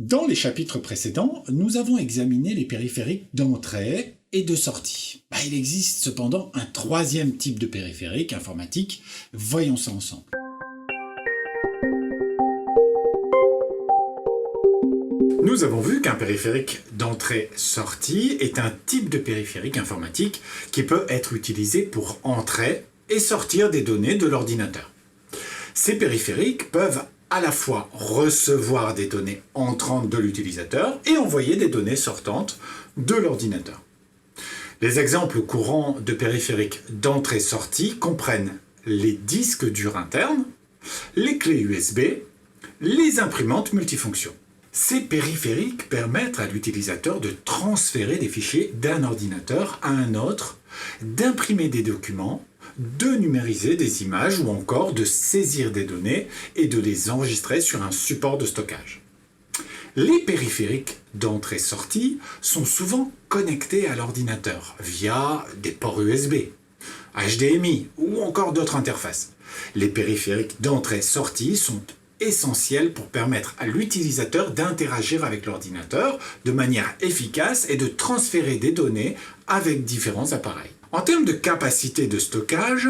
Dans les chapitres précédents, nous avons examiné les périphériques d'entrée et de sortie. Il existe cependant un troisième type de périphérique informatique. Voyons ça ensemble. Nous avons vu qu'un périphérique d'entrée-sortie est un type de périphérique informatique qui peut être utilisé pour entrer et sortir des données de l'ordinateur. Ces périphériques peuvent à la fois recevoir des données entrantes de l'utilisateur et envoyer des données sortantes de l'ordinateur. Les exemples courants de périphériques d'entrée-sortie comprennent les disques durs internes, les clés USB, les imprimantes multifonctions. Ces périphériques permettent à l'utilisateur de transférer des fichiers d'un ordinateur à un autre, d'imprimer des documents, de numériser des images ou encore de saisir des données et de les enregistrer sur un support de stockage. Les périphériques d'entrée-sortie sont souvent connectés à l'ordinateur via des ports USB, HDMI ou encore d'autres interfaces. Les périphériques d'entrée-sortie sont essentiels pour permettre à l'utilisateur d'interagir avec l'ordinateur de manière efficace et de transférer des données avec différents appareils. En termes de capacité de stockage,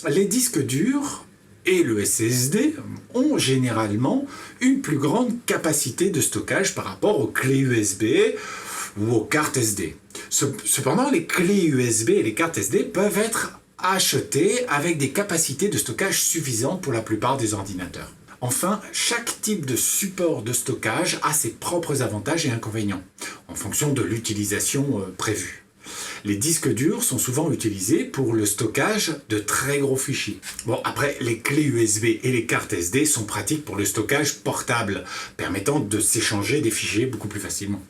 les disques durs et le SSD ont généralement une plus grande capacité de stockage par rapport aux clés USB ou aux cartes SD. Cependant, les clés USB et les cartes SD peuvent être achetées avec des capacités de stockage suffisantes pour la plupart des ordinateurs. Enfin, chaque type de support de stockage a ses propres avantages et inconvénients, en fonction de l'utilisation prévue. Les disques durs sont souvent utilisés pour le stockage de très gros fichiers. Après, les clés USB et les cartes SD sont pratiques pour le stockage portable, permettant de s'échanger des fichiers beaucoup plus facilement.